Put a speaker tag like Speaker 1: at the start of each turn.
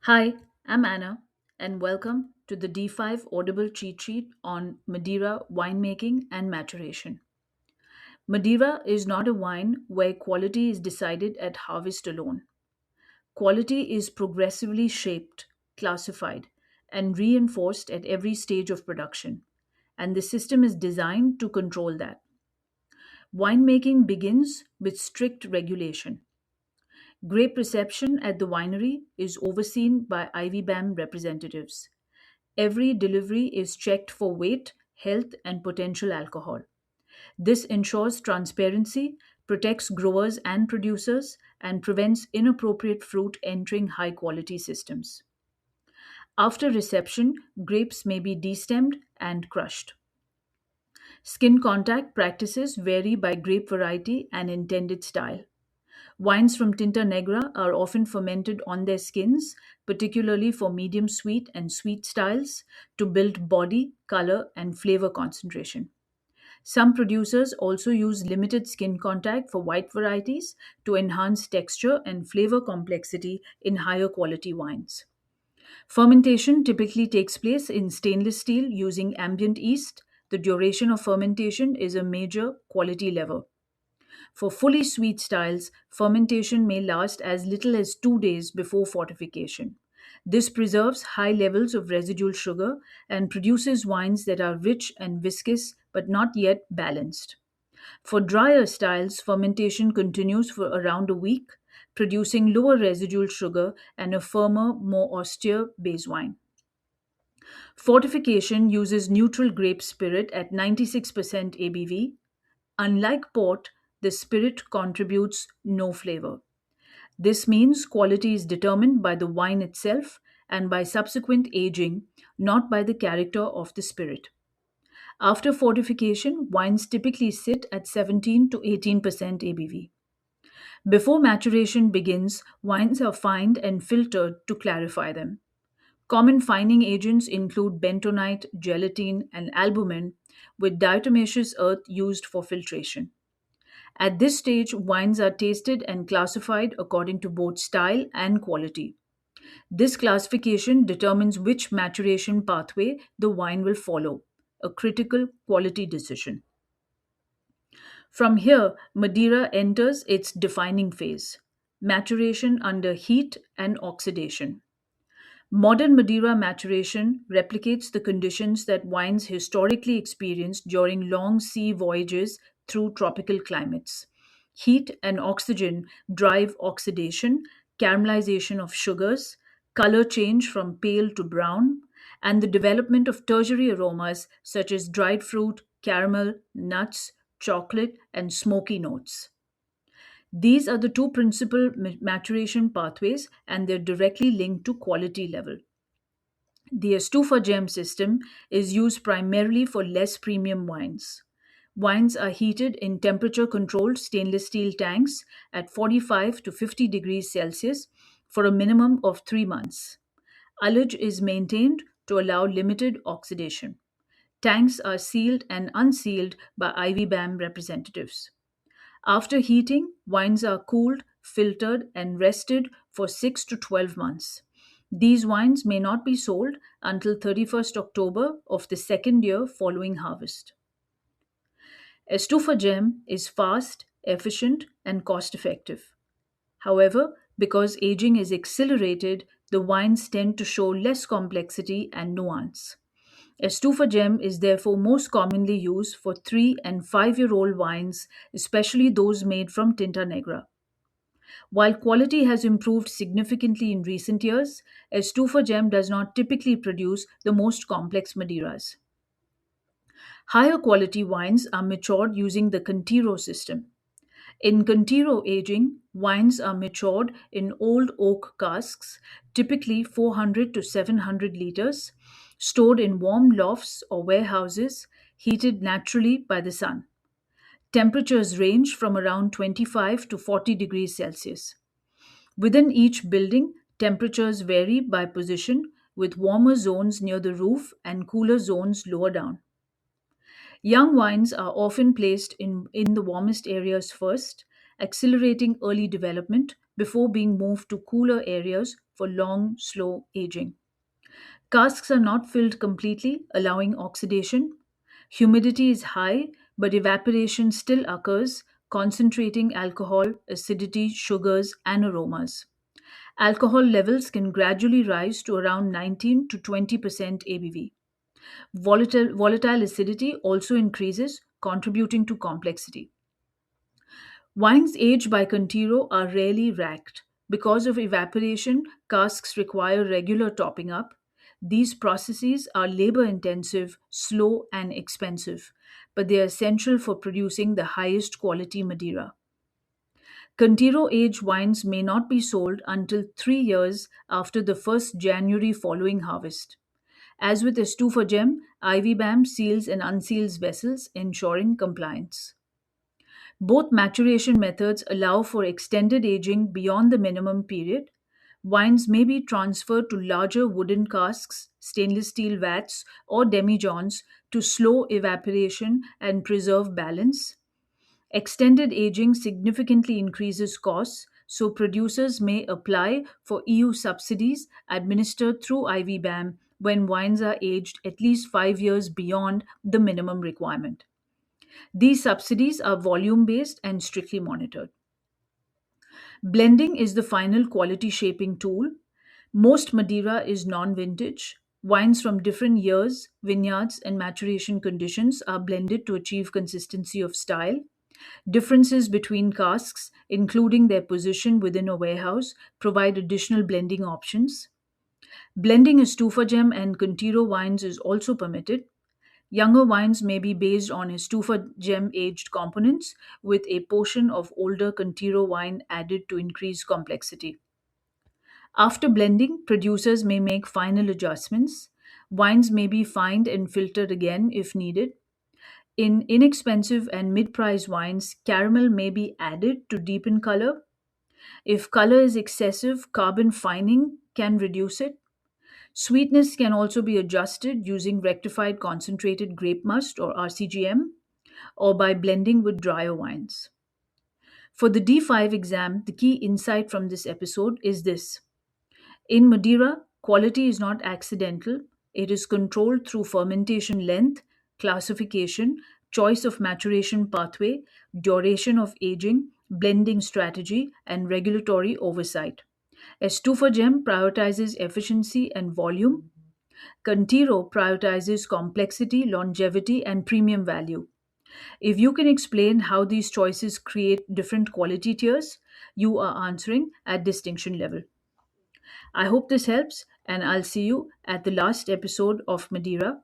Speaker 1: Hi, I'm Anna, and welcome to the D5 Audible cheat sheet on Madeira winemaking and maturation. Madeira is not a wine where quality is decided at harvest alone. Quality is progressively shaped, classified, and reinforced at every stage of production, and the system is designed to control that. Winemaking begins with strict regulation. Grape reception at the winery is overseen by IVBAM representatives. Every delivery is checked for weight, health, and potential alcohol. This ensures transparency, protects growers and producers, and prevents inappropriate fruit entering high quality systems. After reception, grapes may be destemmed and crushed. Skin contact practices vary by grape variety and intended style. Wines from Tinta Negra are often fermented on their skins, particularly for medium sweet and sweet styles, to build body, color, and flavor concentration. Some producers also use limited skin contact for white varieties to enhance texture and flavor complexity in higher quality wines. Fermentation typically takes place in stainless steel using ambient yeast. The duration of fermentation is a major quality lever. For fully sweet styles, fermentation may last as little as 2 days before fortification. This preserves high levels of residual sugar and produces wines that are rich and viscous but not yet balanced. For drier styles, fermentation continues for around a week, producing lower residual sugar and a firmer, more austere base wine. Fortification uses neutral grape spirit at 96% ABV. Unlike port, the spirit contributes no flavor. This means quality is determined by the wine itself and by subsequent aging, not by the character of the spirit. After fortification, wines typically sit at 17 to 18% ABV. Before maturation begins, wines are fined and filtered to clarify them. Common fining agents include bentonite, gelatin, and albumin, with diatomaceous earth used for filtration. At this stage, wines are tasted and classified according to both style and quality. This classification determines which maturation pathway the wine will follow, a critical quality decision. From here, Madeira enters its defining phase maturation under heat and oxidation. Modern Madeira maturation replicates the conditions that wines historically experienced during long sea voyages through tropical climates. Heat and oxygen drive oxidation, caramelization of sugars, color change from pale to brown, and the development of tertiary aromas such as dried fruit, caramel, nuts, chocolate, and smoky notes. These are the two principal maturation pathways, and they're directly linked to quality level. The estufagem system is used primarily for less premium wines. Wines are heated in temperature controlled stainless steel tanks at 45 to 50 degrees Celsius for a minimum of 3 months. Ullage is maintained to allow limited oxidation. Tanks are sealed and unsealed by IVBAM representatives. After heating, wines are cooled, filtered, and rested for 6 to 12 months. These wines may not be sold until 31st October of the second year following harvest. Estufagem is fast, efficient, and cost effective. However, because aging is accelerated, the wines tend to show less complexity and nuance. Estufa gem is therefore most commonly used for 3 and 5-year-old wines, especially those made from Tinta Negra. While quality has improved significantly in recent years, Estufa gem does not typically produce the most complex Madeiras. Higher quality wines are matured using the canteiro system. In canteiro aging, wines are matured in old oak casks, typically 400 to 700 liters, stored in warm lofts or warehouses, heated naturally by the sun. Temperatures range from around 25 to 40 degrees Celsius. Within each building, temperatures vary by position, with warmer zones near the roof and cooler zones lower down. Young wines are often placed in the warmest areas first, accelerating early development before being moved to cooler areas for long, slow aging. Casks are not filled completely, allowing oxidation. Humidity is high, but evaporation still occurs, concentrating alcohol, acidity, sugars, and aromas. Alcohol levels can gradually rise to around 19 to 20% ABV. Volatile acidity also increases, contributing to complexity. Wines aged by Contiero are rarely racked. Because of evaporation, casks require regular topping up. These processes are labor intensive, slow, and expensive, but they are essential for producing the highest quality Madeira. Contiero aged wines may not be sold until 3 years after the first January following harvest. As with estufagem, IVBAM seals and unseals vessels, ensuring compliance. Both maturation methods allow for extended aging beyond the minimum period. Wines may be transferred to larger wooden casks, stainless steel vats, or demijohns to slow evaporation and preserve balance. Extended aging significantly increases costs, so producers may apply for EU subsidies administered through IVBAM when wines are aged at least 5 years beyond the minimum requirement. These subsidies are volume based and strictly monitored. Blending is the final quality shaping tool. Most Madeira is non vintage. Wines from different years, vineyards, and maturation conditions are blended to achieve consistency of style. Differences between casks, including their position within a warehouse, provide additional blending options. Blending estufagem and Contiero wines is also permitted. Younger wines may be based on estufa gem aged components, with a portion of older Contiero wine added to increase complexity. After blending, producers may make final adjustments. Wines may be fined and filtered again if needed. In inexpensive and mid price wines, caramel may be added to deepen color. If color is excessive, carbon fining can reduce it. Sweetness can also be adjusted using rectified concentrated grape must or RCGM or by blending with drier wines. For the D5 exam, the key insight from this episode is this. In Madeira, quality is not accidental, it is controlled through fermentation length, classification, choice of maturation pathway, duration of aging, blending strategy, and regulatory oversight. Estufagem prioritizes efficiency and volume. Contiero prioritizes complexity, longevity, and premium value. If you can explain how these choices create different quality tiers, you are answering at distinction level. I hope this helps, and I'll see you at the last episode of Madeira.